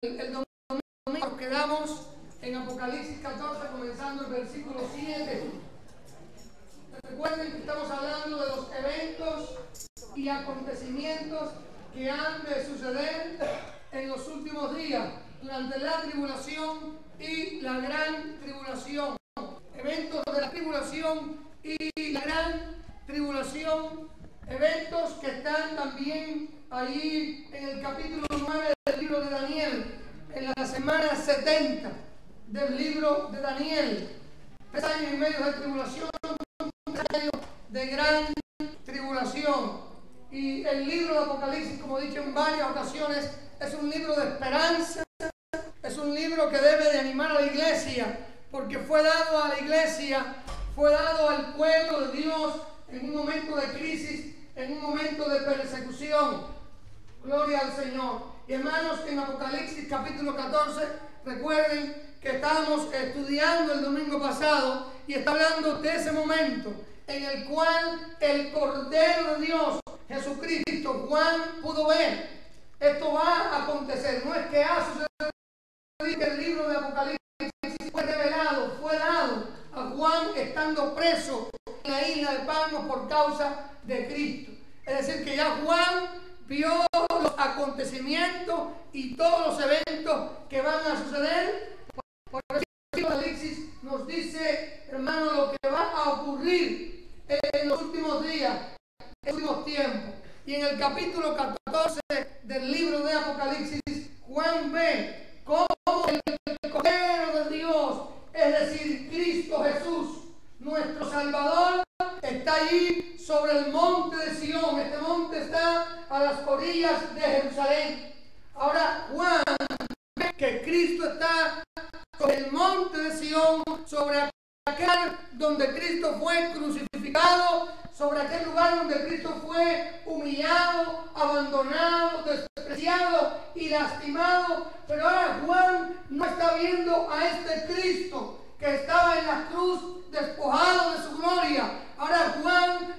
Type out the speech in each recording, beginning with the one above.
El domingo nos quedamos en Apocalipsis 14, comenzando el versículo 7. Recuerden que estamos hablando de los eventos y acontecimientos que han de suceder en los últimos días, durante la tribulación y la gran tribulación. Eventos de la tribulación y la gran tribulación, eventos que están también allí en el capítulo 9 del libro de Daniel, en la semana 70 del libro de Daniel. 3 años y medio de tribulación, 3 años de gran tribulación. Y el libro de Apocalipsis, como he dicho en varias ocasiones, es un libro de esperanza, es un libro que debe de animar a la iglesia, porque fue dado a la iglesia, fue dado al pueblo de Dios en un momento de crisis, en un momento de persecución. Gloria al Señor. Y hermanos, en Apocalipsis capítulo 14, recuerden que estábamos estudiando el domingo pasado y está hablando de ese momento en el cual el Cordero de Dios, Jesucristo, Juan pudo ver. Esto va a acontecer, no es que ha sucedido, que el libro de Apocalipsis fue revelado, fue dado a Juan estando preso en la isla de Patmos por causa de Cristo. Es decir, que ya Juan vio los acontecimientos y todos los eventos que van a suceder. Por eso el Apocalipsis nos dice, hermano, lo que va a ocurrir en los últimos días, en los últimos tiempos. Y en el capítulo 14 del libro de Apocalipsis, Juan ve cómo el Cordero de Dios, es decir, Cristo Jesús, nuestro Salvador, está allí sobre el monte de Sion. Este monte está a las orillas de Jerusalén. Ahora Juan ve que Cristo está sobre el monte de Sion, sobre aquel lugar donde Cristo fue crucificado, sobre aquel lugar donde Cristo fue humillado, abandonado, despreciado y lastimado. Pero ahora Juan no está viendo a este Cristo que estaba en la cruz despojado de su gloria. Ahora Juan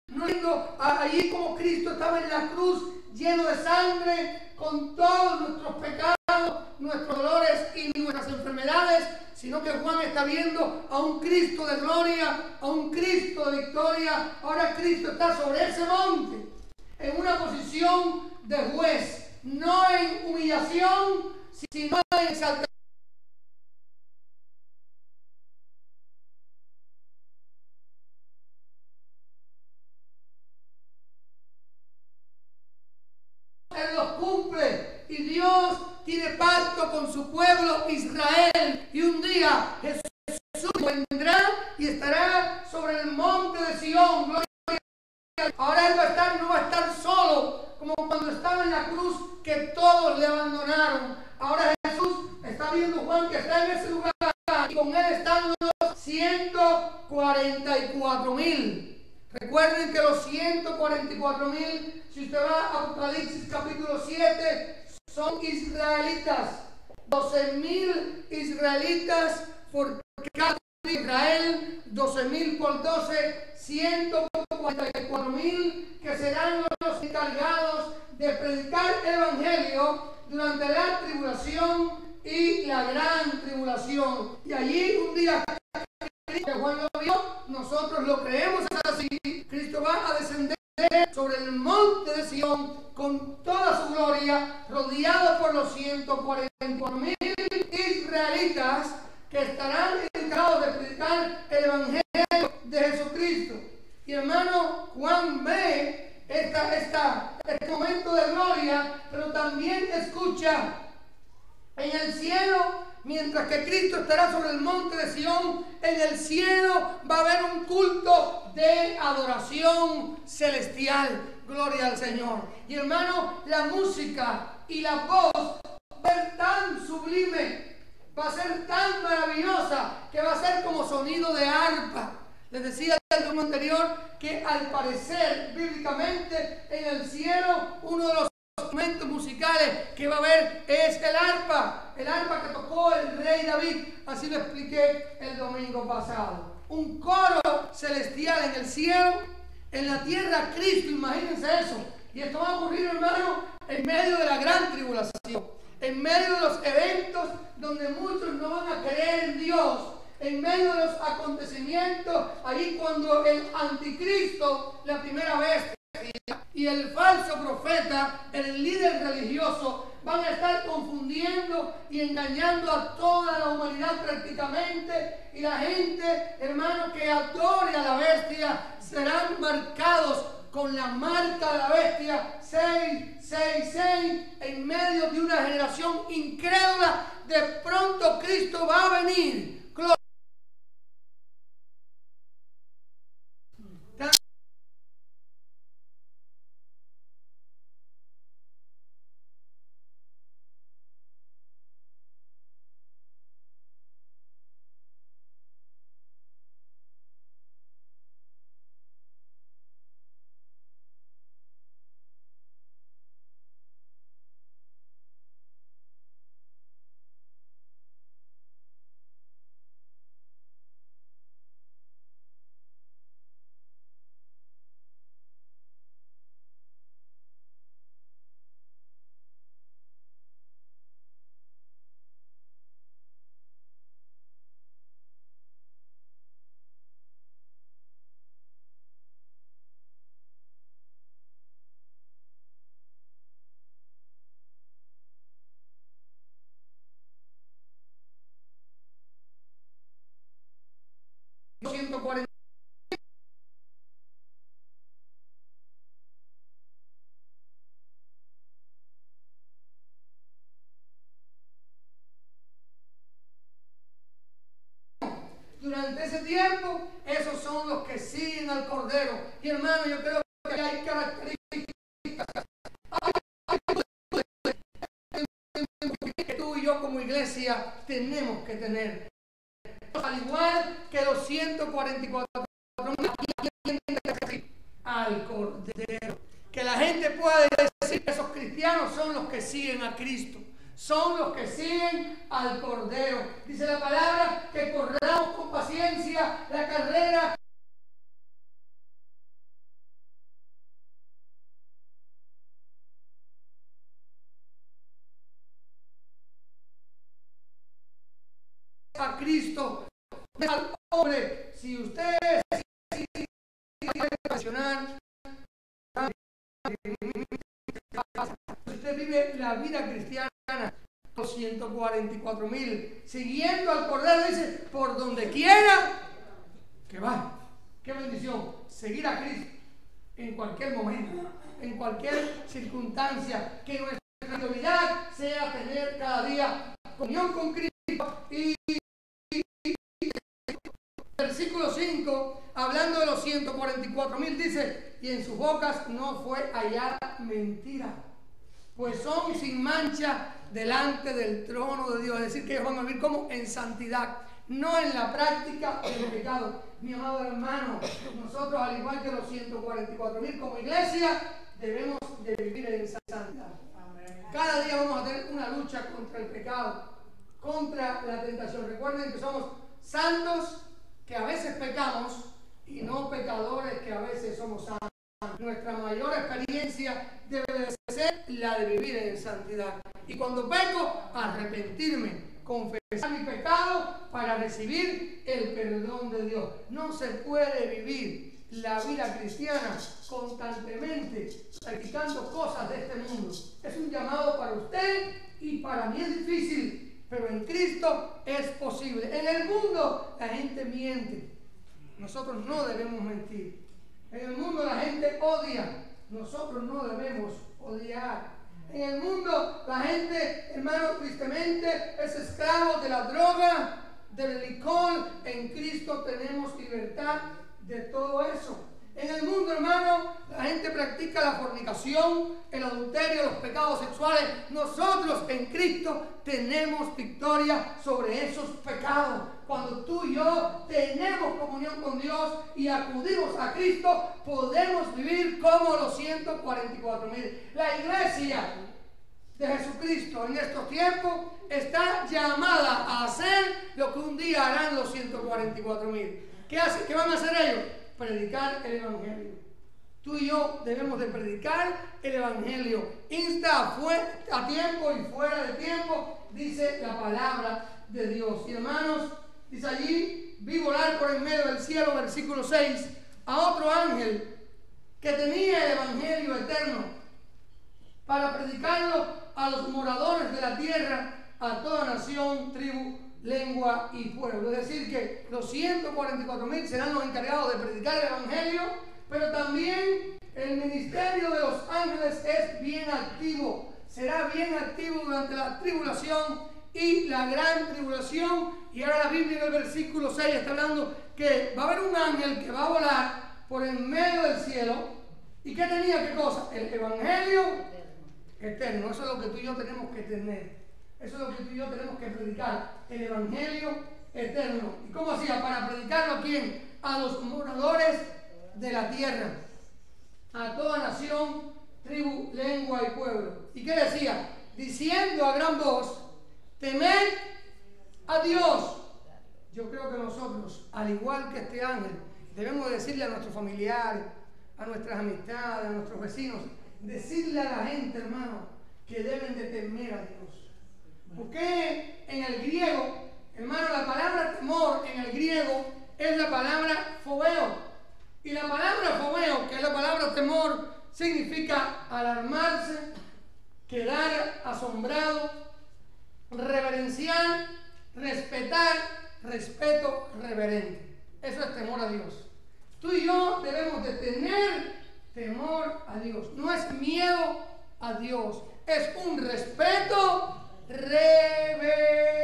no viendo allí como Cristo estaba en la cruz lleno de sangre, con todos nuestros pecados, nuestros dolores y nuestras enfermedades, sino que Juan está viendo a un Cristo de gloria, a un Cristo de victoria. Ahora Cristo está sobre ese monte, en una posición de juez, no en humillación, sino en exaltación. Él los cumple y Dios tiene pacto con su pueblo Israel, y un día Jesús vendrá y estará sobre el monte de Sion. Ahora él no va a estar solo como cuando estaba en la cruz, que todos le abandonaron. Ahora Jesús está viendo Juan que está en ese lugar, y con él están los 144,000. Recuerden que los 144,000, si usted va a Apocalipsis capítulo 7, son israelitas. 12,000 israelitas por cada Israel, 12,000 por 12, 144,000 que serán los encargados de predicar el evangelio durante la tribulación y la gran tribulación. Y allí un día que Juan lo vio, nosotros lo creemos así. Cristo va a descender sobre el monte de Sion con toda su gloria, rodeado por los 144,000 israelitas que estarán encargados de predicar el evangelio de Jesucristo. Y hermano, Juan ve este momento de gloria, pero también escucha en el cielo. Mientras que Cristo estará sobre el monte de Sion, en el cielo va a haber un culto de adoración celestial. Gloria al Señor. Y hermano, la música y la voz va a ser tan sublime, va a ser tan maravillosa, que va a ser como sonido de arpa. Les decía en el domingo anterior que al parecer, bíblicamente, en el cielo, uno de los instrumentos musicales que va a haber es el arpa que tocó el rey David. Así lo expliqué el domingo pasado. Un coro celestial en el cielo, en la tierra Cristo, imagínense eso. Y esto va a ocurrir, hermano, en medio de la gran tribulación. En medio de los eventos donde muchos no van a creer en Dios, en medio de los acontecimientos, ahí cuando el anticristo, la primera bestia, y el falso profeta, el líder religioso, van a estar confundiendo y engañando a toda la humanidad prácticamente, y la gente, hermano, que adore a la bestia, serán marcados con la marca de la bestia 666, en medio de una generación incrédula. De pronto Cristo va a venir. Durante ese tiempo, esos son los que siguen al Cordero. Y hermano, yo creo que hay características que tú y yo como iglesia tenemos que tener. Al igual que los 144 al Cordero. Que la gente pueda decir que esos cristianos son los que siguen a Cristo. Son los que siguen al Cordero. Dice la palabra que corramos con paciencia la carrera a Cristo, al hombre. Si usted usted vive la vida cristiana, los 144,000 siguiendo al Cordero, dice, por donde quiera que va. Qué bendición seguir a Cristo en cualquier momento, en cualquier circunstancia. Que nuestra prioridad sea tener cada día comunión con Cristo. Y versículo 5, hablando de los 144,000, dice, y en sus bocas no fue hallada mentira, pues son sin mancha delante del trono de Dios. Es decir, que ellos van a vivir como en santidad, no en la práctica del pecado. Mi amado hermano, nosotros, al igual que los 144,000 como iglesia, debemos de vivir en santidad. Cada día vamos a tener una lucha contra el pecado, contra la tentación. Recuerden que somos santos que a veces pecamos y no pecadores que a veces somos santos. Nuestra mayor experiencia debe de ser la de vivir en santidad. Y cuando peco, arrepentirme, confesar mi pecado para recibir el perdón de Dios. No se puede vivir la vida cristiana constantemente practicando cosas de este mundo. Es un llamado para usted y para mí es difícil, pero en Cristo es posible. En el mundo la gente miente. Nosotros no debemos mentir. En el mundo la gente odia. Nosotros no debemos odiar. En el mundo la gente, hermano, tristemente es esclavo de la droga, del licor. En Cristo tenemos libertad de todo eso. En el mundo, hermano, la gente practica la fornicación, el adulterio, los pecados sexuales. Nosotros en Cristo tenemos victoria sobre esos pecados. Cuando tú y yo tenemos comunión con Dios y acudimos a Cristo, podemos vivir como los 144,000. La iglesia de Jesucristo en estos tiempos está llamada a hacer lo que un día harán los 144,000. ¿Qué van a hacer ellos? Predicar el Evangelio. Tú y yo debemos de predicar el Evangelio. Insta a tiempo y fuera de tiempo, dice la palabra de Dios. Y hermanos, dice allí, vi volar por en medio del cielo, versículo 6, a otro ángel que tenía el Evangelio eterno para predicarlo a los moradores de la tierra, a toda nación, tribu, lengua y pueblo. Es decir, que los 144,000 serán los encargados de predicar el Evangelio, pero también el ministerio de los ángeles es bien activo. Será bien activo durante la tribulación y la gran tribulación. Y ahora la Biblia en el versículo 6 está hablando que va a haber un ángel que va a volar por en medio del cielo. ¿Y qué tenía? ¿Qué cosa? El Evangelio eterno. Eso es lo que tú y yo tenemos que tener. Eso es lo que tú y yo tenemos que predicar, el Evangelio eterno. ¿Y cómo hacía? Para predicarlo ¿a quién? A los moradores de la tierra, a toda nación, tribu, lengua y pueblo. ¿Y qué decía? Diciendo a gran voz, temed a Dios. Yo creo que nosotros, al igual que este ángel, debemos decirle a nuestros familiares, a nuestras amistades, a nuestros vecinos, decirle a la gente, hermano, que deben de temer a Dios. Porque en el griego, hermano, la palabra temor en el griego es la palabra fobeo. Y la palabra fobeo, que es la palabra temor, significa alarmarse, quedar asombrado, reverenciar, respetar, respeto reverente. Eso es temor a Dios. Tú y yo debemos de tener temor a Dios. No es miedo a Dios, es un respeto reverente.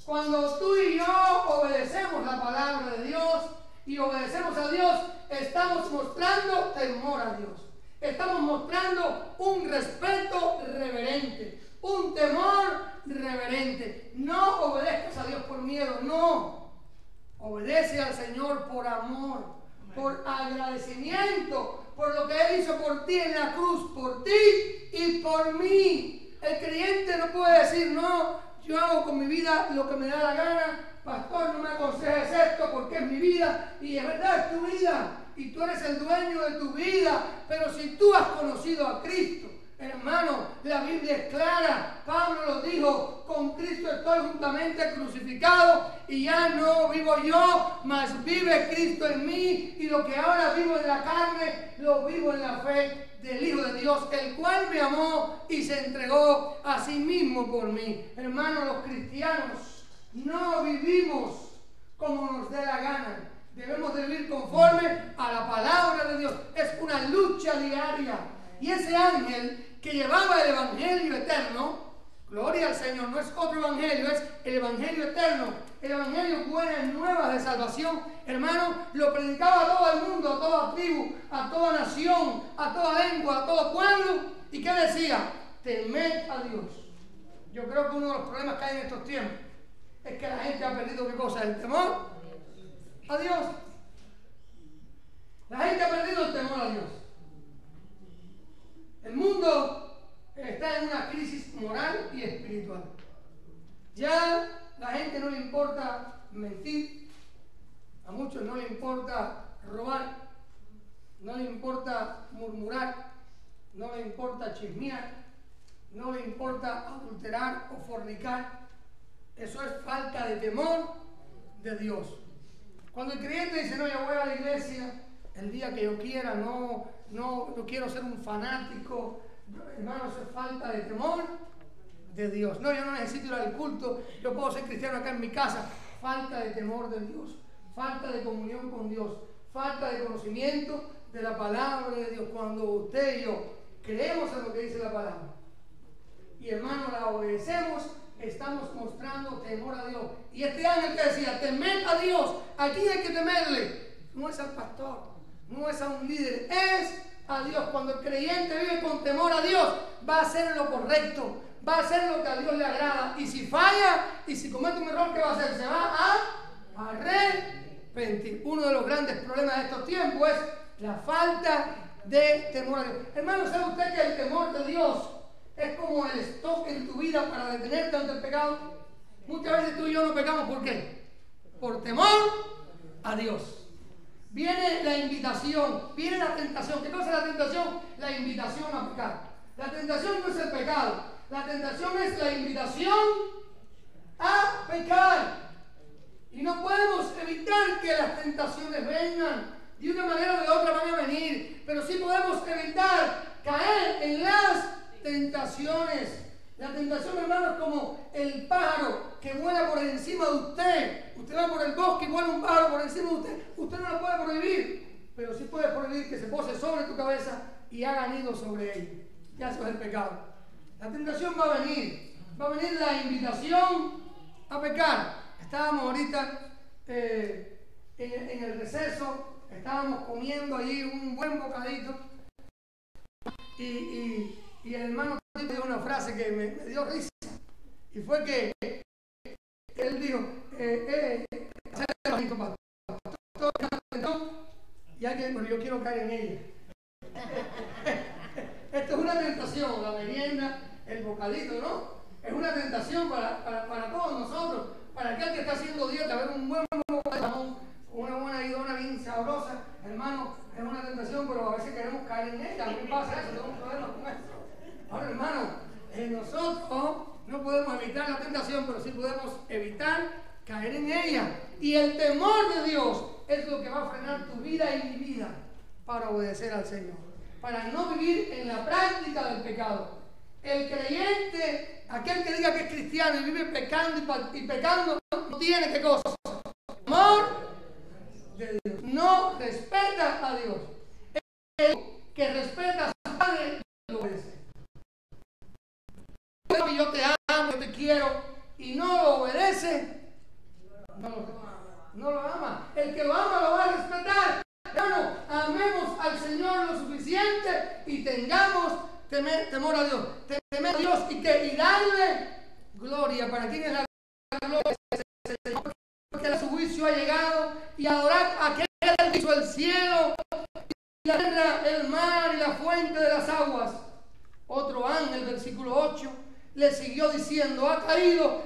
Cuando tú y yo obedecemos la palabra de Dios y obedecemos a Dios, estamos mostrando temor a Dios. Estamos mostrando un respeto reverente, un temor reverente. No obedezcas a Dios por miedo, no. Obedece al Señor por amor, por agradecimiento, por lo que Él hizo por ti en la cruz, por ti y por mí. El creyente no puede decir, no, yo hago con mi vida lo que me da la gana, pastor, no me aconsejes esto porque es mi vida, y es verdad, es tu vida, y tú eres el dueño de tu vida, pero si tú has conocido a Cristo, hermano, la Biblia es clara, Pablo lo dijo, con Cristo estoy juntamente crucificado, y ya no vivo yo, mas vive Cristo en mí, y lo que ahora vivo en la carne, lo vivo en la fe del Hijo de Dios, el cual me amó y se entregó a sí mismo por mí. Hermanos, los cristianos no vivimos como nos dé la gana. Debemos de vivir conforme a la palabra de Dios. Es una lucha diaria. Y ese ángel que llevaba el Evangelio eterno, gloria al Señor, no es otro evangelio, es el Evangelio eterno. El Evangelio, buenas nuevas de salvación, hermano, lo predicaba a todo el mundo, a toda tribu, a toda nación, a toda lengua, a todo pueblo. ¿Y qué decía? Temed a Dios. Yo creo que uno de los problemas que hay en estos tiempos es que la gente ha perdido ¿qué cosa? El temor a Dios. La gente ha perdido el temor a Dios. El mundo está en una crisis moral y espiritual. Ya la gente no le importa mentir, a muchos no le importa robar, no le importa murmurar, no le importa chismear, no le importa adulterar o fornicar. Eso es falta de temor de Dios. Cuando el creyente dice, no, yo voy a la iglesia el día que yo quiera, no quiero ser un fanático, hermano, eso es falta de temor de Dios. No, yo no necesito ir al culto, yo puedo ser cristiano acá en mi casa. Falta de temor de Dios, falta de comunión con Dios, falta de conocimiento de la palabra de Dios. Cuando usted y yo creemos en lo que dice la palabra y hermano la obedecemos, estamos mostrando temor a Dios. Y este ángel que decía, temed a Dios, ¿a quién hay que temerle? No es al pastor, no es a un líder, es a Dios. Cuando el creyente vive con temor a Dios, va a hacer lo correcto, va a hacer lo que a Dios le agrada. Y si falla, y si comete un error, ¿qué va a hacer? Se va a arrepentir. Uno de los grandes problemas de estos tiempos es la falta de temor a Dios. Hermano, ¿sabe usted que el temor de Dios es como el stop en tu vida para detenerte ante el pecado? Muchas veces tú y yo no pecamos, ¿por qué? Por temor a Dios. viene la invitación, viene la tentación. ¿Qué cosa es la tentación? La invitación a pecar. La tentación no es el pecado, la tentación es la invitación a pecar. Y no podemos evitar que las tentaciones vengan. De una manera o de otra van a venir, pero sí podemos evitar caer en las tentaciones. La tentación, hermano, es como el pájaro que vuela por encima de usted. Usted va por el bosque y vuela un pájaro por encima de usted. Usted no lo puede prohibir, pero sí puede prohibir que se pose sobre tu cabeza y haga nido sobre él. Ya eso es el pecado. La tentación va a venir la invitación a pecar. Estábamos ahorita en el receso, estábamos comiendo allí un buen bocadito y el hermano dijo una frase que me dio risa, y fue que él dijo, y alguien, bueno, yo quiero caer en ella. Esto es una tentación, la merienda, el bocadito, ¿no? Es una tentación para todos nosotros, para aquel que está haciendo dieta, ver un buen bocadito, una buena idona bien sabrosa, hermano, es una tentación, pero a veces queremos caer en ella. A mí me pasa eso, tengo un problema con eso. Ahora, hermano, nosotros no podemos evitar la tentación, pero sí podemos evitar caer en ella. Y el temor de Dios es lo que va a frenar tu vida y mi vida para obedecer al Señor, para no vivir en la práctica del pecado. El creyente, aquel que diga que es cristiano y vive pecando y pecando, no tiene ¿qué cosa? Temor de Dios. No respeta a Dios. El que respeta a su padre lo obedece. Yo te amo, yo te quiero, y no lo obedece, no lo ama. El que lo ama lo va a respetar. Hermano, amemos al Señor lo suficiente y tengamos temor a Dios. Temer a Dios y darle gloria. ¿Para quién es la gloria? Porque su juicio ha llegado, y adorar a aquel que hizo el cielo, la tierra, el mar y la fuente de las aguas. Otro ángel, versículo 8, le siguió diciendo, ha caído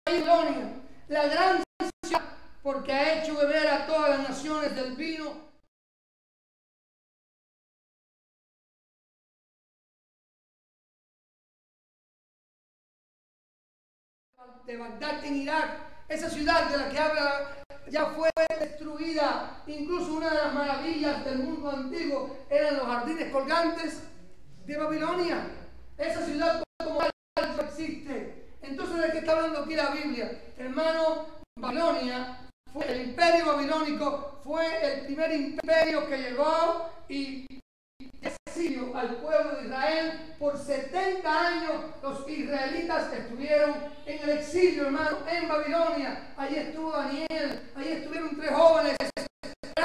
Babilonia, la gran ciudad, porque ha hecho beber a todas las naciones del vino de Bagdad en Irak. Esa ciudad de la que habla ya fue destruida. Incluso una de las maravillas del mundo antiguo eran los jardines colgantes de Babilonia. Esa ciudad como tal no existe. Entonces, ¿de qué está hablando aquí la Biblia? Hermano, Babilonia, el imperio babilónico fue el primer imperio que llegó y exilio al pueblo de Israel. Por 70 años los israelitas estuvieron en el exilio, hermano, en Babilonia. Allí estuvo Daniel, allí estuvieron 3 jóvenes,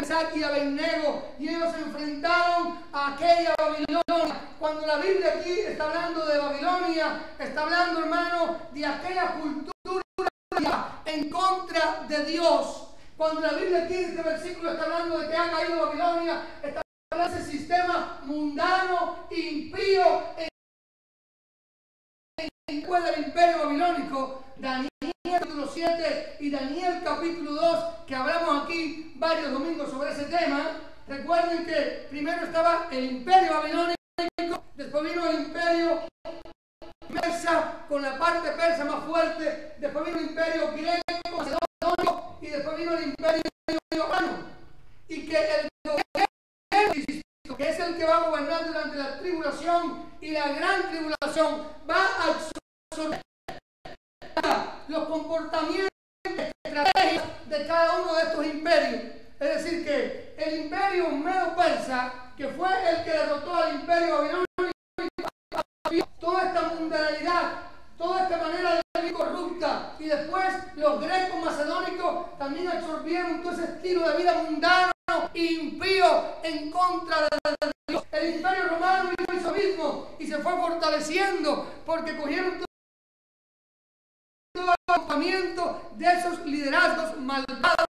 Isaac y Abednego, y ellos se enfrentaron a aquella Babilonia. Cuando la Biblia aquí está hablando de Babilonia, está hablando, hermano, de aquella cultura en contra de Dios. Cuando la Biblia aquí, este versículo, está hablando de que ha caído Babilonia, está hablando de ese sistema mundano, impío, después del imperio babilónico. Daniel capítulo 7 y Daniel capítulo 2, que hablamos aquí varios domingos sobre ese tema. Recuerden que primero estaba el imperio babilónico, después vino el imperio persa con la parte persa más fuerte, después vino el imperio griego, macedonio, y después vino el imperio romano. Y que el gobierno, que es el que va a gobernar durante la tribulación y la gran tribulación, va a absorber los comportamientos y estrategias de cada uno de estos imperios. Es decir, que el imperio medo-persa, que fue el que derrotó al imperio babilónico, toda esta mundanalidad, toda esta manera de vivir corrupta, y después los grecos macedónicos también absorbieron todo ese estilo de vida mundano, impío, en contra de Dios. El imperio romano hizo lo mismo y se fue fortaleciendo, porque cogieron todo el comportamiento de esos liderazgos malvados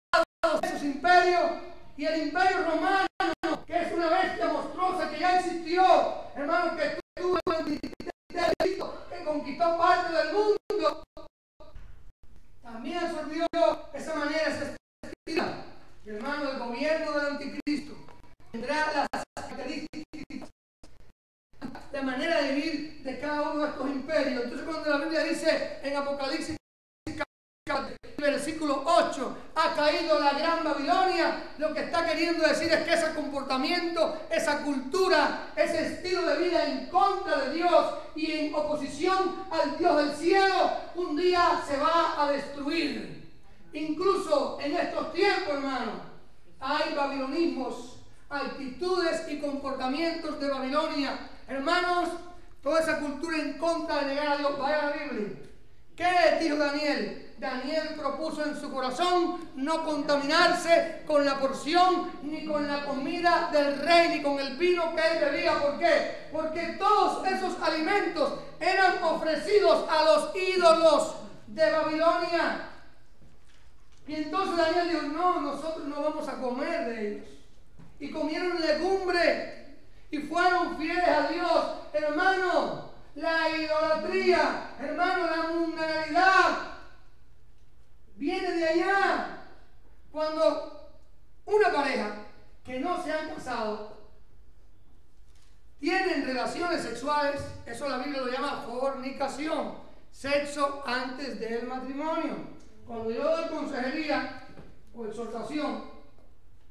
de esos imperios. Y el imperio romano, que es una bestia monstruosa que ya existió, hermano, que estuvo que conquistó parte del mundo, también absorbió esa manera, esa estilo. hermano, el gobierno del anticristo tendrá las características, la manera de vivir de cada uno de estos imperios. Entonces, cuando la Biblia dice en Apocalipsis versículo 8, ha caído la gran Babilonia, lo que está queriendo decir es que ese comportamiento, esa cultura, ese estilo de vida en contra de Dios y en oposición al Dios del cielo, un día se va a destruir. Incluso en estos tiempos, hermano, hay babilonismos, actitudes y comportamientos de Babilonia. Hermanos, toda esa cultura en contra de negar a Dios. Vaya a la Biblia. ¿Qué dijo Daniel? Daniel propuso en su corazón no contaminarse con la porción ni con la comida del rey ni con el vino que él bebía. ¿Por qué? Porque todos esos alimentos eran ofrecidos a los ídolos de Babilonia. Y entonces Daniel dijo, no, nosotros no vamos a comer de ellos. Y comieron legumbre y fueron fieles a Dios. Hermano, la idolatría, hermano, la mundanalidad viene de allá. Cuando una pareja que no se han casado tienen relaciones sexuales, eso la Biblia lo llama fornicación, sexo antes del matrimonio. Cuando yo doy consejería o exhortación,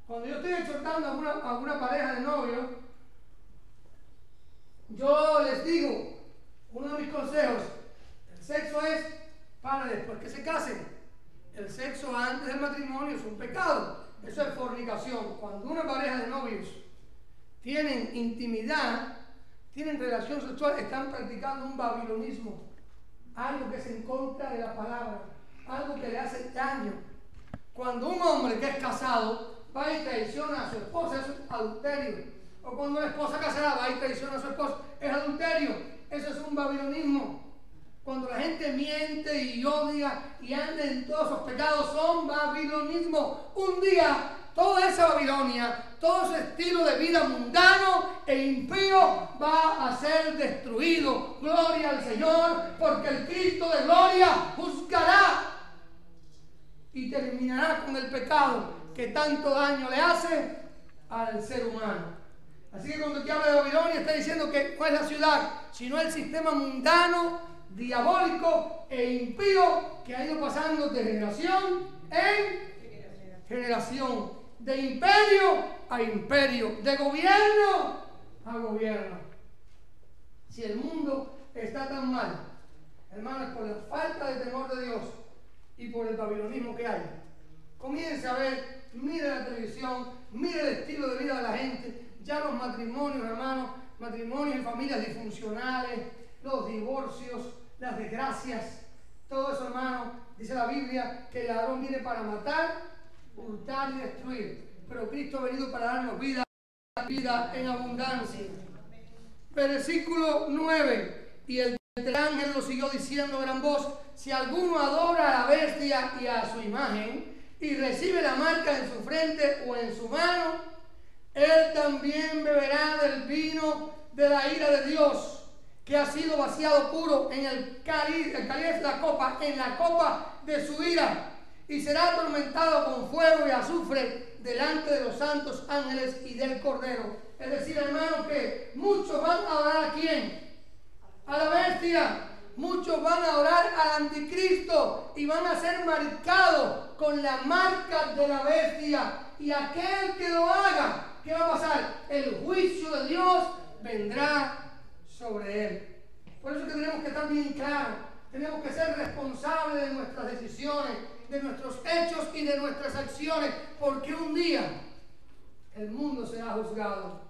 cuando yo estoy exhortando a una pareja de novios, yo les digo, uno de mis consejos, el sexo es para después que se casen. El sexo antes del matrimonio es un pecado. Eso es fornicación. Cuando una pareja de novios tienen intimidad, tienen relación sexual, están practicando un babilonismo. Algo que es en contra de la palabra. Algo que le hace daño. Cuando un hombre que es casado va y traiciona a su esposa, eso es adulterio. O cuando una esposa casada va y traiciona a su esposo, es adulterio. Eso es un babilonismo. Cuando la gente miente y odia y anda en todos esos pecados, son babilonismo. Un día, toda esa Babilonia, todo ese estilo de vida mundano e impío va a ser destruido. Gloria al Señor, porque el Cristo de gloria juzgará y terminará con el pecado que tanto daño le hace al ser humano. Así que cuando te habla de Babilonia, está diciendo que no es la ciudad, sino el sistema mundano, diabólico e impío que ha ido pasando de generación en generación, de imperio a imperio, de gobierno a gobierno. Si el mundo está tan mal, hermanos, por la falta de temor de Dios y por el babilonismo que hay, comience a ver, mire la televisión, mire el estilo de vida de la gente, ya los matrimonios, hermanos, matrimonios y familias disfuncionales, los divorcios, las desgracias, todo eso, hermano, dice la Biblia que el ladrón viene para matar, hurtar y destruir, pero Cristo ha venido para darnos vida en abundancia. Versículo 9, y el ángel lo siguió diciendo a gran voz, si alguno adora a la bestia y a su imagen y recibe la marca en su frente o en su mano, él también beberá del vino de la ira de Dios, que ha sido vaciado puro en el cáliz es la copa, en la copa de su ira, y será atormentado con fuego y azufre delante de los santos ángeles y del Cordero. Es decir, hermano, que muchos van a adorar ¿a quién? A la bestia. Muchos van a adorar al anticristo y van a ser marcados con la marca de la bestia. Y aquel que lo haga, ¿qué va a pasar? El juicio de Dios vendrá sobre él. Por eso que tenemos que estar bien claros, tenemos que ser responsables de nuestras decisiones, de nuestros hechos y de nuestras acciones, porque un día el mundo será juzgado.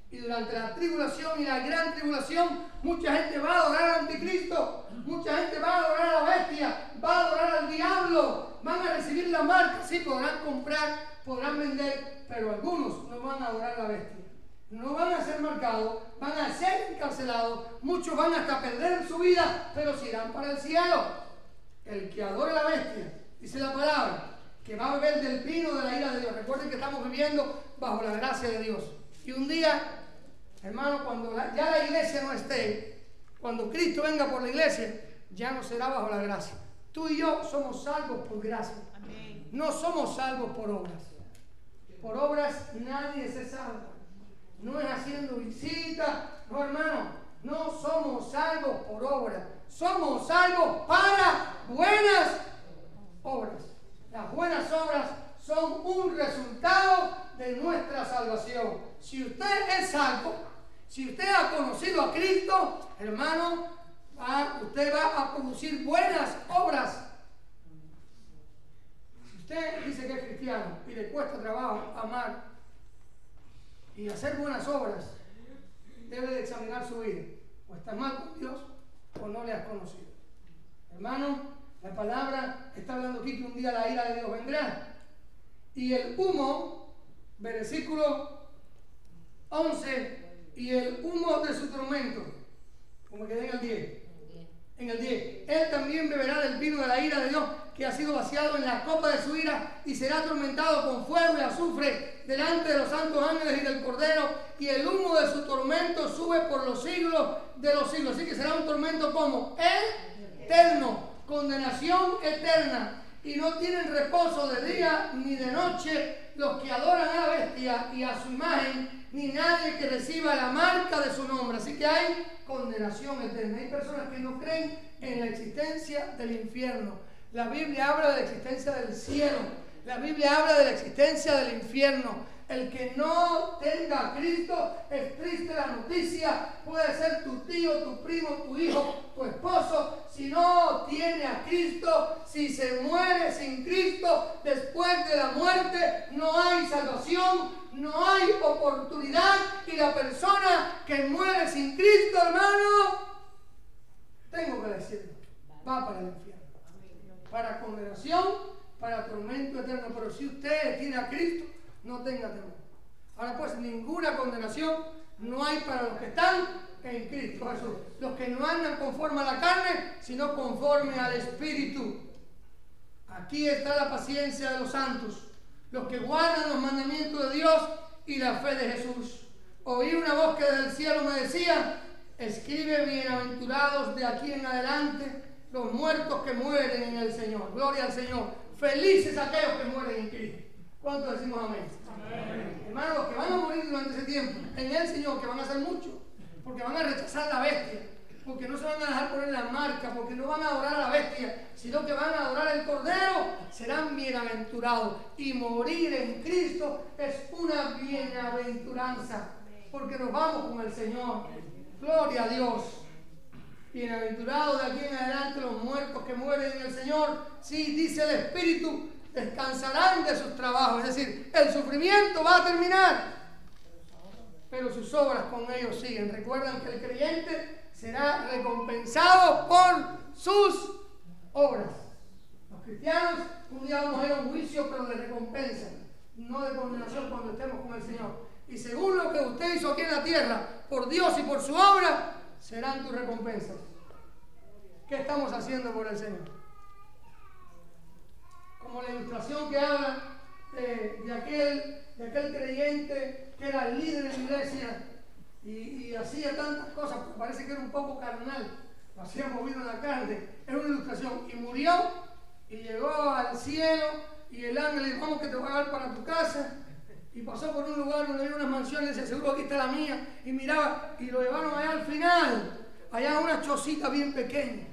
Y durante la tribulación y la gran tribulación, mucha gente va a adorar al anticristo, mucha gente va a adorar a la bestia, va a adorar al diablo, van a recibir la marca, sí, podrán comprar, podrán vender, pero algunos no van a adorar a la bestia. No van a ser marcados, van a ser encarcelados, muchos van hasta perder su vida, pero se irán para el cielo. El que adore a la bestia, dice la palabra, que va a beber del vino de la ira de Dios. Recuerden que estamos viviendo bajo la gracia de Dios. Y un día, hermano, cuando ya la iglesia no esté, cuando Cristo venga por la iglesia, ya no será bajo la gracia. Tú y yo somos salvos por gracia. Amén. No somos salvos por obras. Por obras nadie se salva. No es haciendo visitas. No, hermano. No somos salvos por obras. Somos salvos para buenas obras. Las buenas obras son un resultado de nuestra salvación. Si usted es salvo, si usted ha conocido a Cristo, hermano, usted va a producir buenas obras. Si usted dice que es cristiano y le cuesta trabajo amar y hacer buenas obras, debe de examinar su vida. O estás mal con Dios o no le has conocido. Hermano, la palabra está hablando aquí que un día la ira de Dios vendrá. Y el humo, versículo 11, y el humo de su tormento, como quedé en el 10. En el 10, él también beberá del vino de la ira de Dios, que ha sido vaciado en la copa de su ira, y será atormentado con fuego y azufre delante de los santos ángeles y del Cordero, y el humo de su tormento sube por los siglos de los siglos. Así que será un tormento como eterno, condenación eterna, y no tienen reposo de día ni de noche los que adoran a la bestia y a su imagen, ni nadie que reciba la marca de su nombre. Así que hay condenación eterna. Hay personas que no creen en la existencia del infierno. La Biblia habla de la existencia del cielo. La Biblia habla de la existencia del infierno. El que no tenga a Cristo, es triste la noticia. Puede ser tu tío, tu primo, tu hijo, tu esposo. Si no tiene a Cristo, si se muere sin Cristo, después de la muerte no hay salvación, no hay oportunidad. Y la persona que muere sin Cristo, hermano, tengo que decirlo, va para el infierno, para condenación, para tormento eterno. Pero si usted tiene a Cristo, no tenga temor. Ahora pues, ninguna condenación no hay para los que están en Cristo Jesús. Los que no andan conforme a la carne, sino conforme al Espíritu. Aquí está la paciencia de los santos, los que guardan los mandamientos de Dios y la fe de Jesús. Oí una voz que desde el cielo me decía: escribe, bienaventurados de aquí en adelante los muertos que mueren en el Señor. Gloria al Señor. Felices aquellos que mueren en Cristo. ¿Cuántos decimos amén? Amén. Hermanos, los que van a morir durante ese tiempo en el Señor, que van a ser muchos, porque van a rechazar la bestia, porque no se van a dejar poner la marca, porque no van a adorar a la bestia, sino que van a adorar al Cordero, serán bienaventurados. Y morir en Cristo es una bienaventuranza, porque nos vamos con el Señor. Gloria a Dios. Bienaventurados de aquí en adelante los muertos que mueren en el Señor. Sí, dice el Espíritu, descansarán de sus trabajos. Es decir, el sufrimiento va a terminar, pero sus obras con ellos siguen. Recuerdan que el creyente será recompensado por sus obras. Los cristianos un día vamos a ir a un juicio, pero de recompensa, no de condenación cuando estemos con el Señor. Y según lo que usted hizo aquí en la tierra, por Dios y por su obra, serán tus recompensas. ¿Qué estamos haciendo por el Señor? Como la ilustración que habla de aquel creyente que era el líder de la iglesia y hacía tantas cosas, pues parece que era un poco carnal, lo hacía movido en la carne. Es una ilustración. Y murió y llegó al cielo, y el ángel le dijo: vamos, que te voy a dar para tu casa. Y pasó por un lugar donde había unas mansiones, y decía: seguro aquí está la mía. Y miraba, y lo llevaron allá al final, allá una chocita bien pequeña.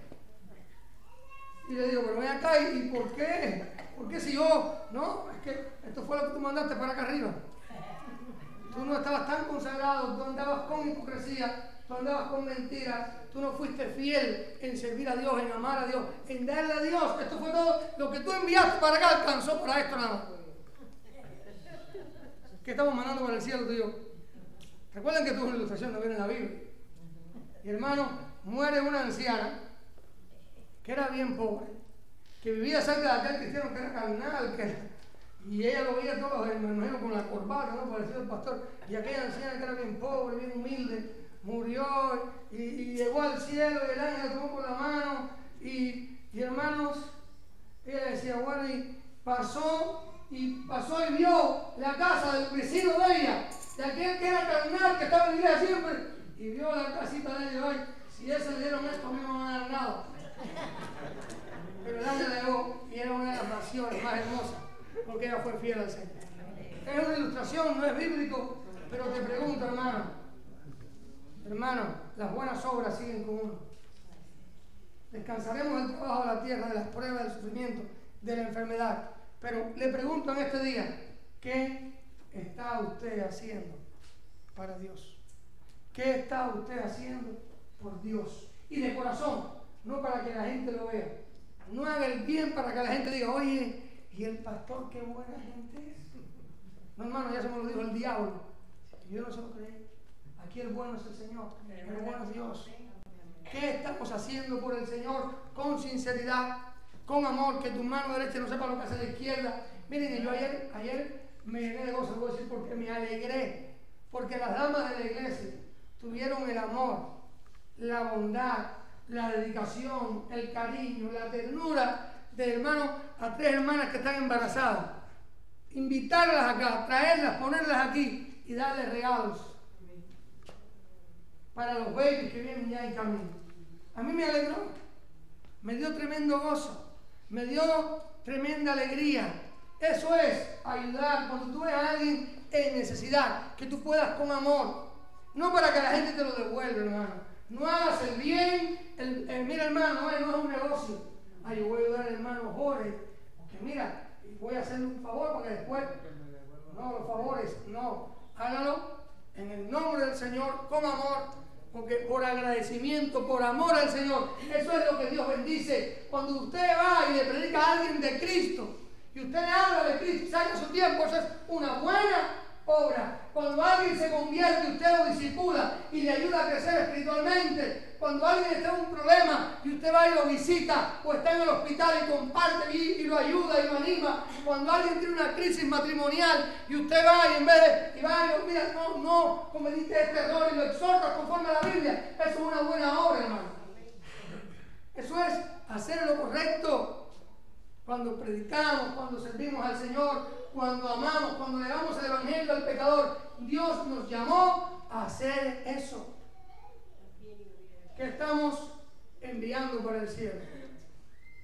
Y le digo: pero ven acá, ¿y por qué? ¿Por qué si yo? No, es que esto fue lo que tú mandaste para acá arriba. Tú no estabas tan consagrado, tú andabas con hipocresía, tú andabas con mentiras, tú no fuiste fiel en servir a Dios, en amar a Dios, en darle a Dios. Esto fue todo lo que tú enviaste para acá, alcanzó para esto nada más. ¿Qué estamos mandando para el cielo, tú y yo? Recuerden que esto es una ilustración, no viene en la Biblia. Y hermano, muere una anciana que era bien pobre, que vivía cerca de aquel cristiano que era carnal, y ella lo veía todos los hermanos con la corbata, ¿no? Parecido al pastor. Y aquella anciana que era bien pobre, bien humilde, murió y llegó al cielo, y el ángel la tomó por la mano. Y hermanos, ella decía: bueno, y pasó y vio la casa del vecino de ella, de aquel que era carnal, que estaba en la iglesia siempre, y vio la casita de ella. Ay, si a ese le dieron esto, a mí no me van a dar nada. Pero el ángel le dio, y era una de las naciones más hermosas, porque ella fue fiel al Señor. Es una es bíblico, pero te pregunto, hermano, las buenas obras siguen con uno. Descansaremos del trabajo de la tierra, de las pruebas, del sufrimiento, de la enfermedad. Pero le pregunto en este día, ¿qué está usted haciendo para Dios? ¿Qué está usted haciendo por Dios? Y de corazón, no para que la gente lo vea. No haga el bien para que la gente diga, oye, ¿y el pastor qué buena gente es? No, hermano, ya se me lo dijo el diablo. Yo no se lo creí. Aquí el bueno es el Señor, el bueno es Dios. ¿Qué estamos haciendo por el Señor? Con sinceridad, con amor, que tu mano derecha no sepa lo que hace la izquierda. Miren, yo ayer me llené de gozo, voy a decir, porque me alegré, porque las damas de la iglesia tuvieron el amor, la bondad, la dedicación, el cariño, la ternura de hermanos a 3 hermanas que están embarazadas. Invitarlas acá, traerlas, ponerlas aquí y darles regalos para los babies que vienen ya en camino. A mí me alegró, me dio tremendo gozo, me dio tremenda alegría. Eso es ayudar cuando tú ves a alguien en necesidad, que tú puedas con amor, no para que la gente te lo devuelva, hermano. No hagas el bien, mira, hermano, no es un negocio. Ay, yo voy a ayudar al hermano Jorge, porque mira, voy a hacerle un favor para que después, no, los favores, no, hágalo en el nombre del Señor, con amor. Porque por agradecimiento, por amor al Señor, eso es lo que Dios bendice. Cuando usted va y le predica a alguien de Cristo, y usted le habla de Cristo, saca su tiempo, eso es una buena obra. Cuando alguien se convierte y usted lo discipula y le ayuda a crecer espiritualmente, cuando alguien está en un problema y usted va y lo visita, o está en el hospital y comparte y lo ayuda y lo anima, cuando alguien tiene una crisis matrimonial y usted va y en vez de, y va y lo, mira, no cometiste este error y lo exhorta conforme a la Biblia, eso es una buena obra, hermano. Eso es hacer lo correcto. Cuando predicamos, cuando servimos al Señor, cuando amamos, cuando le damos el evangelio al pecador, Dios nos llamó a hacer eso. ¿Qué estamos enviando para el cielo?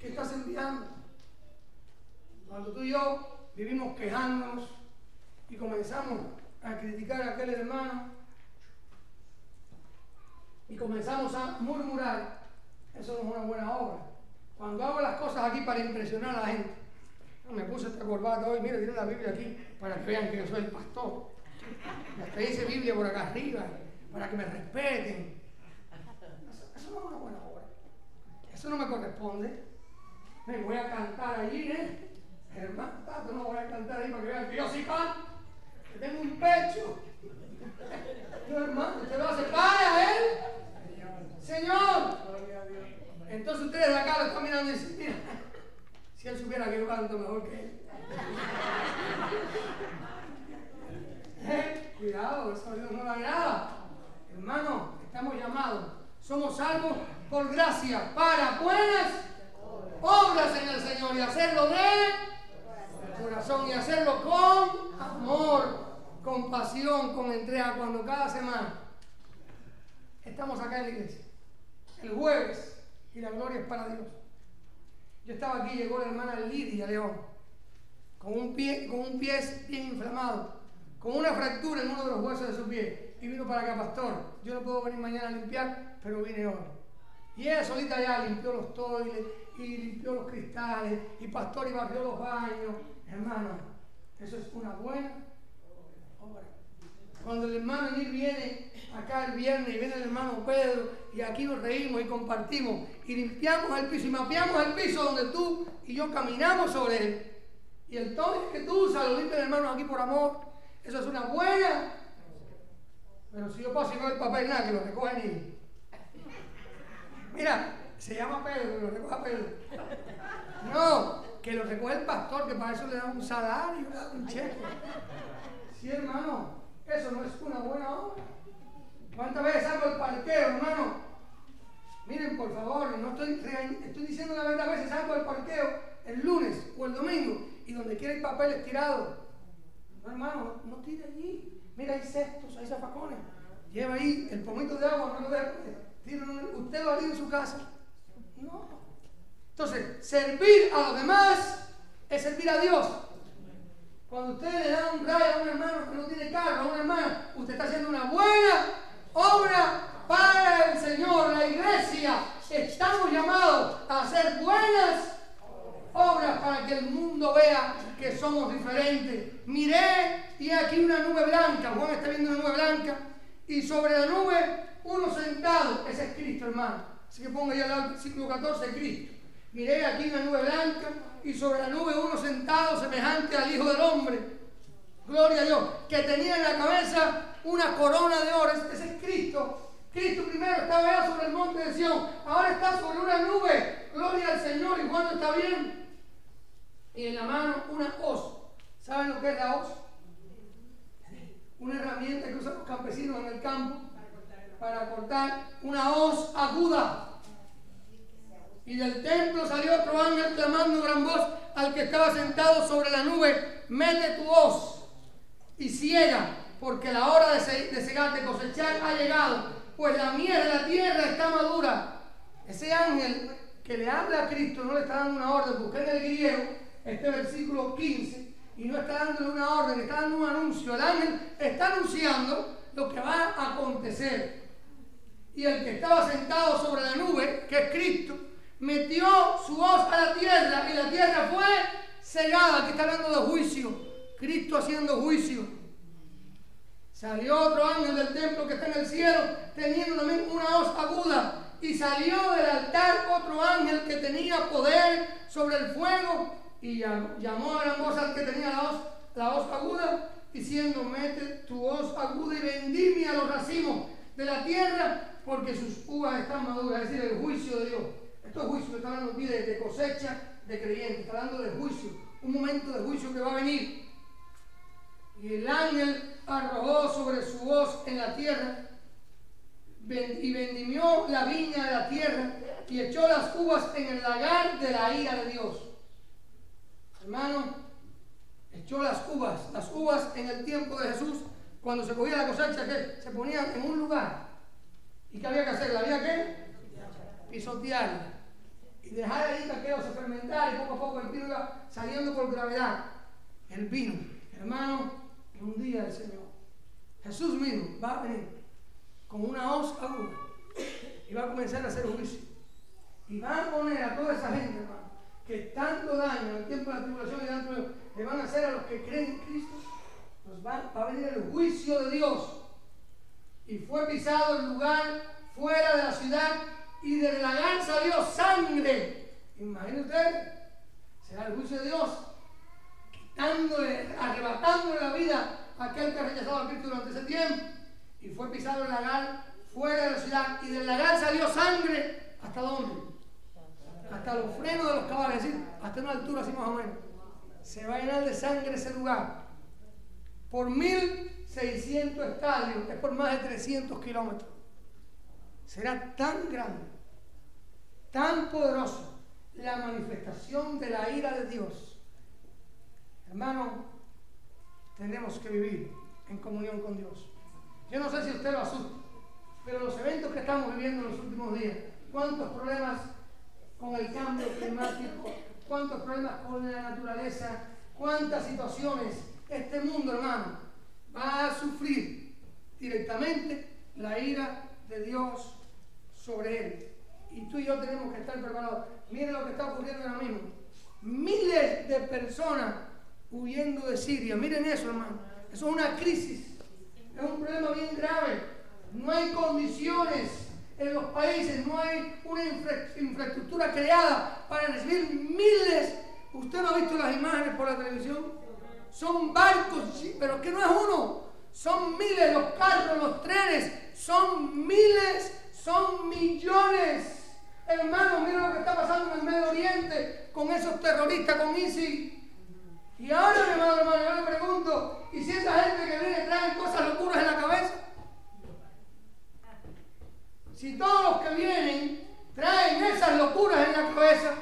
¿Qué estás enviando? Cuando tú y yo vivimos quejándonos y comenzamos a criticar a aquel hermano y comenzamos a murmurar, eso no es una buena obra. Cuando hago las cosas aquí para impresionar a la gente, me puse esta corbata hoy, mira, tiene la Biblia aquí para que vean que yo soy el pastor. Y hasta dice Biblia por acá arriba, para que me respeten. Eso no es una buena obra. Eso no me corresponde. Me voy a cantar allí, hermano, tanto no voy a cantar ahí para que vean que yo sí canto, que tengo un pecho. Yo, hermano, usted lo hace para él. Señor. Entonces ustedes de acá lo están mirando y dicen, mira, si él supiera que yo canto mejor que él. Cuidado, eso a Dios no le agrada. Hermano, estamos llamados. Somos salvos por gracia para buenas obras en el Señor y hacerlo de corazón y hacerlo con amor, con pasión, con entrega. Cuando cada semana estamos acá en la iglesia, el jueves, y la gloria es para Dios. Yo estaba aquí, llegó la hermana Lidia León, con un pie bien inflamado, con una fractura en uno de los huesos de su pie, y vino para acá, pastor, yo no puedo venir mañana a limpiar, pero vine hoy. Y ella solita ya limpió los toiles, y limpió los cristales, y pastor y barrió los baños. Hermano, eso es una buena obra. Cuando el hermano Enil viene acá el viernes y viene el hermano Pedro y aquí nos reímos y compartimos y limpiamos el piso y mapeamos el piso donde tú y yo caminamos sobre él, y el toque que tú usas lo limpia el hermano aquí por amor, eso es una buena. Pero si yo paso y no el papel nada, que lo recoja Enil. Mira, se llama Pedro, que lo recoja Pedro. No, que lo recoge el pastor, que para eso le da un salario, le da un cheque. Sí, hermano. Eso no es una buena obra. ¿Cuántas veces salgo del parqueo, hermano? Miren, por favor, no estoy diciendo la verdad. A veces salgo del parqueo el lunes o el domingo y donde quiera hay papeles tirados. No, hermano, no tire allí. Mira, hay cestos, hay zafacones. Lleva ahí el pomito de agua, no lo deje. ¿Usted lo haría en su casa? No. Entonces, servir a los demás es servir a Dios. Cuando usted le da un rayo a un hermano que no tiene carro, a una hermana, usted está haciendo una buena obra para el Señor. La iglesia, estamos llamados a hacer buenas obras para que el mundo vea que somos diferentes. Miré y aquí una nube blanca. Juan está viendo una nube blanca y sobre la nube uno sentado. Ese es Cristo, hermano. Así que ponga ya el versículo 14, Cristo. Miré aquí una nube blanca y sobre la nube uno sentado semejante al Hijo del Hombre. Gloria a Dios. Que tenía en la cabeza una corona de oro. Ese es Cristo. Cristo primero estaba allá sobre el monte de Sión. Ahora está sobre una nube. Gloria al Señor. ¿Y cuando está bien? Y en la mano una hoz. ¿Saben lo que es la hoz? Una herramienta que usan los campesinos en el campo para cortar. Una hoz aguda. Y del templo salió otro ángel clamando en gran voz al que estaba sentado sobre la nube: mete tu hoz y ciega, porque la hora de cegar, de cosechar ha llegado, pues la miel de la tierra está madura. Ese ángel que le habla a Cristo no le está dando una orden, porque en el griego, este versículo 15, y no está dándole una orden, está dando un anuncio. El ángel está anunciando lo que va a acontecer. Y el que estaba sentado sobre la nube, que es Cristo, metió su hoz a la tierra y la tierra fue cegada. Aquí está hablando de juicio. Cristo haciendo juicio. Salió otro ángel del templo que está en el cielo, teniendo también una hoz aguda. Y salió del altar otro ángel que tenía poder sobre el fuego. Y llamó a gran voz al que tenía la hoz aguda, diciendo: mete tu hoz aguda y vendimia los racimos de la tierra, porque sus uvas están maduras. Es decir, el juicio de Dios. Esto es juicio, está hablando aquí de cosecha de creyentes, está hablando de juicio, un momento de juicio que va a venir. Y el ángel arrojó sobre su hoz en la tierra y vendimió la viña de la tierra y echó las uvas en el lagar de la ira de Dios. Hermano, echó las uvas en el tiempo de Jesús, cuando se cogía la cosecha, que se ponían en un lugar. ¿Y qué había que hacer? ¿Había que pisotearla y dejar ahí que aquello se fermentara, y poco a poco el vino iba saliendo por gravedad? El vino, hermano, en un día del Señor, Jesús mismo va a venir con una hoz aguda y va a comenzar a hacer juicio y va a poner a toda esa gente, hermano, que tanto daño en el tiempo de la tribulación y tanto le van a hacer a los que creen en Cristo. Va a venir el juicio de Dios. Y fue pisado el lugar fuera de la ciudad, y del lagar salió sangre. Imagínense usted, será el juicio de Dios, arrebatándole la vida a aquel que ha rechazado a Cristo durante ese tiempo. Y fue pisado el lagar fuera de la ciudad, y del lagar salió sangre. ¿Hasta dónde? Hasta los frenos de los caballos, es decir, hasta una altura así más o menos. Se va a llenar de sangre ese lugar. Por 1.600 estadios, es por más de 300 kilómetros. Será tan grande, tan poderosa la manifestación de la ira de Dios. Hermano, tenemos que vivir en comunión con Dios. Yo no sé si usted lo asusta, pero los eventos que estamos viviendo en los últimos días, cuántos problemas con el cambio climático, cuántos problemas con la naturaleza, cuántas situaciones. Este mundo, hermano, va a sufrir directamente la ira de Dios sobre él. Y tú y yo tenemos que estar preparados. Miren lo que está ocurriendo ahora mismo. Miles de personas huyendo de Siria. Miren eso, hermano. Eso es una crisis. Es un problema bien grave. No hay condiciones en los países, no hay una infraestructura creada para recibir miles. ¿Usted no ha visto las imágenes por la televisión? Son barcos, sí, pero que no es uno, son miles, los carros, los trenes, son miles, son millones. Hermano, mira lo que está pasando en el Medio Oriente con esos terroristas, con ISIS. Y ahora, mi hermano, yo le pregunto, ¿y si esa gente que viene trae cosas locuras en la cabeza? Si todos los que vienen traen esas locuras en la cabeza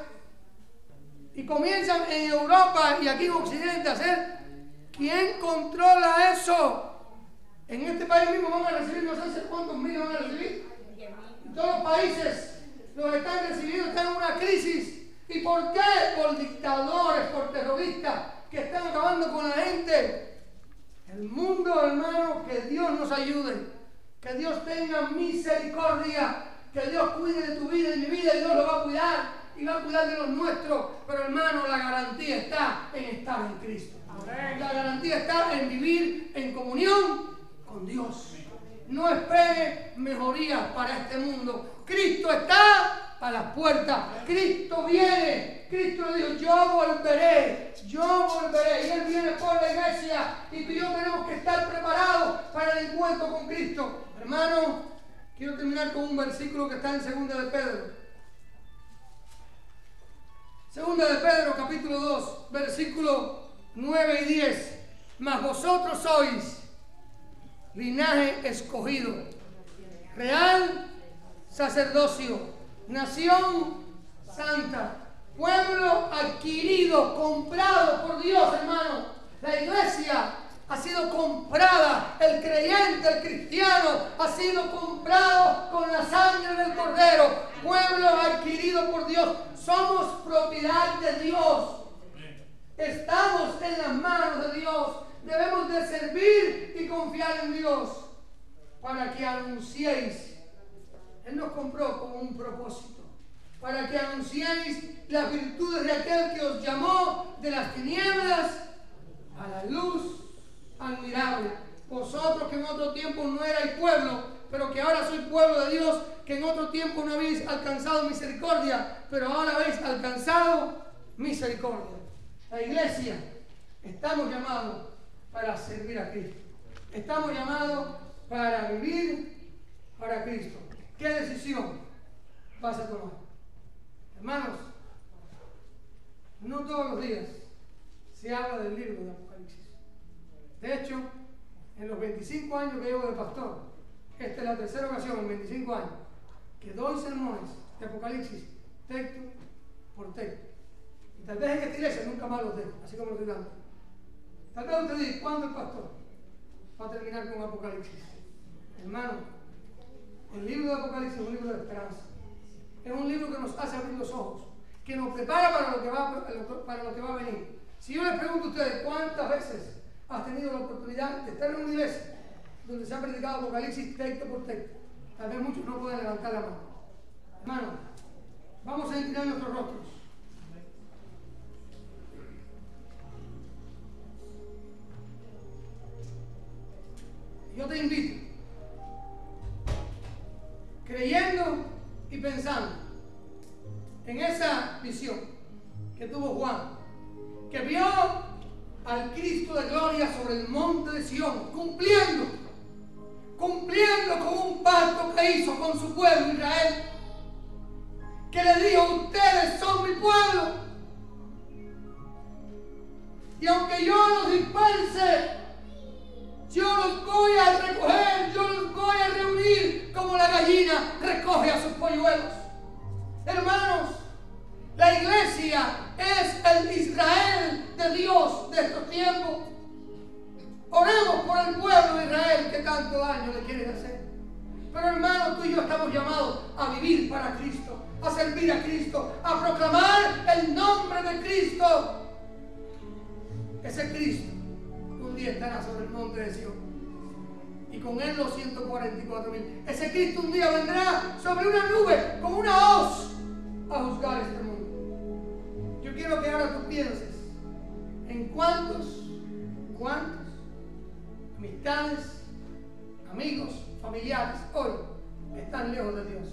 y comienzan en Europa y aquí en Occidente a hacer, ¿quién controla eso? En este país mismo van a recibir, no sé cuántos miles van a recibir. En todos los países los están recibiendo, están en una crisis. ¿Y por qué? Por dictadores, por terroristas que están acabando con la gente. El mundo, hermano, que Dios nos ayude, que Dios tenga misericordia, que Dios cuide de tu vida y de mi vida, y Dios lo va a cuidar y va a cuidar de los nuestros. Pero hermano, la garantía está en estar en Cristo. La garantía está en vivir en comunión con Dios. No espere mejorías para este mundo. Cristo está a las puertas. Cristo viene. Cristo dijo, yo volveré. Yo volveré. Y Él viene por la iglesia. Y tú y yo tenemos que estar preparados para el encuentro con Cristo. Hermano, quiero terminar con un versículo que está en 2 de Pedro. 2 de Pedro, capítulo 2, versículo 9 y 10. Mas vosotros sois linaje escogido, real sacerdocio, nación santa, pueblo adquirido, comprado por Dios, hermano. La iglesia ha sido comprada, el creyente, el cristiano, ha sido comprado con la sangre del Cordero, pueblo adquirido por Dios. Somos propiedad de Dios. Estamos en las manos de Dios. Debemos de servir y confiar en Dios para que anunciéis. Él nos compró con un propósito. Para que anunciéis las virtudes de aquel que os llamó de las tinieblas a la luz admirable. Vosotros que en otro tiempo no erais pueblo, pero que ahora sois pueblo de Dios, que en otro tiempo no habéis alcanzado misericordia, pero ahora habéis alcanzado misericordia. La iglesia, estamos llamados para servir a Cristo. Estamos llamados para vivir para Cristo. ¿Qué decisión vas a tomar? Hermanos, no todos los días se habla del libro de Apocalipsis. De hecho, en los 25 años que llevo de pastor, esta es la tercera ocasión en 25 años que doy sermones de Apocalipsis texto por texto. Y tal vez en esta iglesia nunca más los dejo, así como los estoy dando. Tal vez usted diga, ¿cuándo el pastor va a terminar con Apocalipsis? Hermano, el libro de Apocalipsis es un libro de esperanza. Es un libro que nos hace abrir los ojos, que nos prepara para lo que va a venir. Si yo les pregunto a ustedes, ¿cuántas veces has tenido la oportunidad de estar en una iglesia donde se ha predicado Apocalipsis texto por texto? Tal vez muchos no pueden levantar la mano. Hermano, vamos a inclinar nuestros rostros. Yo te invito, creyendo y pensando en esa visión que tuvo Juan, que vio al Cristo de gloria sobre el monte de Sión, cumpliendo con un pacto que hizo con su pueblo Israel, que le dijo, ustedes son mi pueblo, y aunque yo los disperse, yo los voy a recoger, yo los voy a reunir como la gallina recoge a sus polluelos. Hermanos, la iglesia es el Israel de Dios de estos tiempos. Oremos por el pueblo de Israel que tanto daño le quieren hacer. Pero hermanos, tú y yo estamos llamados a vivir para Cristo, a servir a Cristo, a proclamar el nombre de Cristo. Ese Cristo un día estará sobre el monte de Sion, y con él los 144,000. Ese Cristo un día vendrá sobre una nube como una hoz a juzgar este mundo. Yo quiero que ahora tú pienses en cuántos amistades, amigos, familiares hoy están lejos de Dios,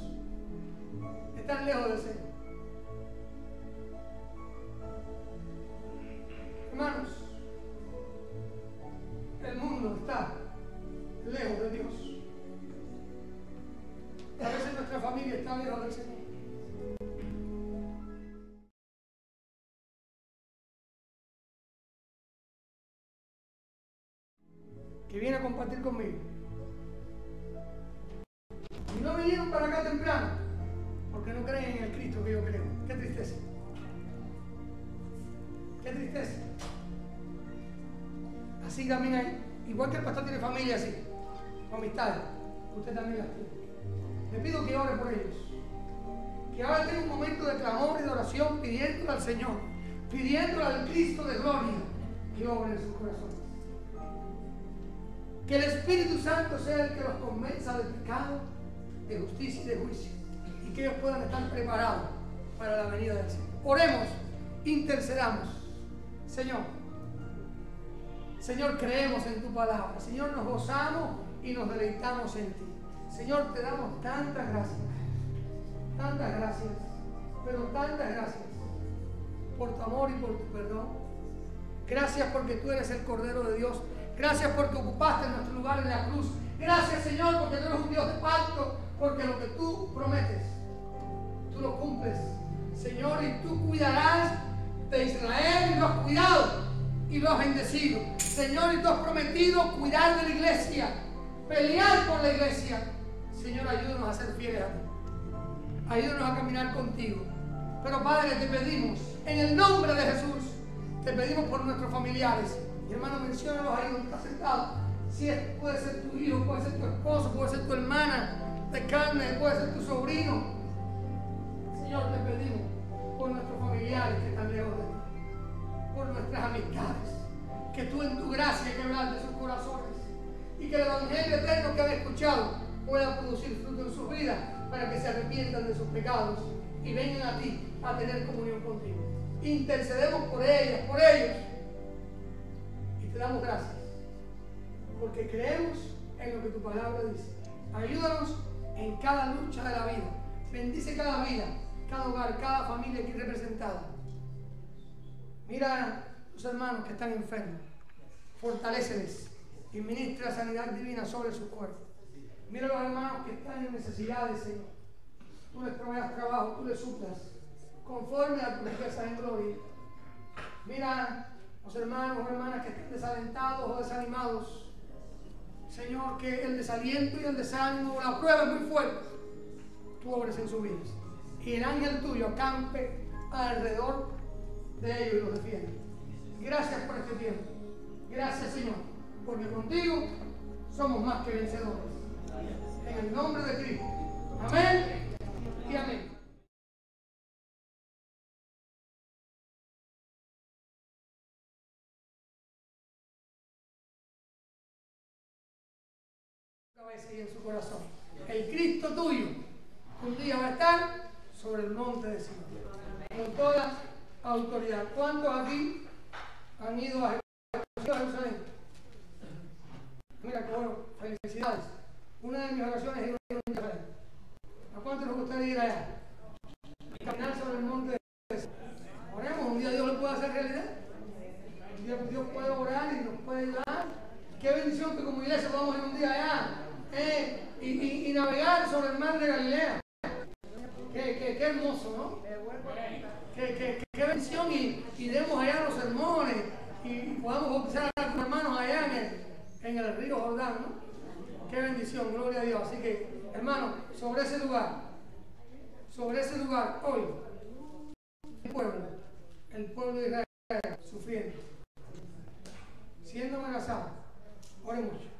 están lejos del Señor. Hermanos, el mundo está lejos de Dios. A veces nuestra familia está lejos del Señor. Que viene a compartir conmigo. Y no vinieron para acá temprano porque no creen en el Cristo que yo creo. Qué tristeza. Qué tristeza. Así también hay, igual que el pastor tiene familia así, amistades, usted también las tiene. Le pido que ore por ellos. Que ahora tenga un momento de clamor y de oración pidiéndole al Señor, pidiéndole al Cristo de gloria, y obra en sus corazones. Que el Espíritu Santo sea el que los convenza de pecado, de justicia y de juicio, y que ellos puedan estar preparados para la venida del Señor. Oremos, intercedamos. Señor, creemos en tu palabra. Señor, nos gozamos y nos deleitamos en ti. Señor, te damos tantas gracias, pero tantas gracias por tu amor y por tu perdón. Gracias porque tú eres el Cordero de Dios. Gracias porque ocupaste nuestro lugar en la cruz. Gracias, Señor, porque tú eres un Dios de pacto, porque lo que tú prometes, tú lo cumples, Señor, y tú cuidarás de Israel, y lo has cuidado y lo has bendecido, Señor, y tú has prometido cuidar de la iglesia, pelear por la iglesia. Señor, ayúdanos a ser fieles a ti, ayúdanos a caminar contigo. Pero Padre, te pedimos en el nombre de Jesús, te pedimos por nuestros familiares. Mi hermano, menciónalos ahí donde está sentado. Si puede ser tu hijo, puede ser tu esposo, puede ser tu hermana de carne, puede ser tu sobrino. Señor, te pedimos por nuestros familiares que están lejos de ti, por nuestras amistades, que tú en tu gracia quebrantes sus corazones y que el evangelio eterno que han escuchado pueda producir fruto en sus vidas para que se arrepientan de sus pecados y vengan a ti a tener comunión contigo. Intercedemos por ellas, por ellos, y te damos gracias porque creemos en lo que tu palabra dice. Ayúdanos en cada lucha de la vida. Bendice cada vida, cada hogar, cada familia aquí representada. Mira a tus hermanos que están enfermos, fortaléceles y ministra sanidad divina sobre sus cuerpos. Mira a los hermanos que están en necesidades, Señor. Tú les proveas trabajo, tú les suplas conforme a tu riqueza en gloria. Mira a los hermanos o hermanas que están desalentados o desanimados, Señor, que el desaliento y el desánimo, la prueba es muy fuerte. Tú obres en sus vidas y el ángel tuyo acampe alrededor de ellos y los defiende. Gracias por este tiempo. Gracias, Señor, porque contigo somos más que vencedores. En el nombre de Cristo. Amén y amén. Cabeza y en su corazón. El Cristo tuyo un día va a estar sobre el monte de Sion con toda autoridad. ¿Cuántos aquí han ido a Jerusalén? Mira qué bueno, felicidades. Una de mis oraciones es ir a Jerusalén. ¿A cuántos les gustaría ir allá? Y caminar sobre el monte de Sion. Oremos, un día Dios lo puede hacer realidad. Un día Dios puede orar y nos puede ayudar. Qué bendición que como iglesia podamos ir un día allá y navegar sobre el mar de Galilea. Qué hermoso, ¿no? Qué bendición y demos allá los sermones y podamos bautizar a los hermanos allá en el río Jordán, ¿no? Qué bendición, gloria a Dios. Así que, hermanos, sobre ese lugar hoy, el pueblo de Israel sufriendo, siendo amenazado. Oremos.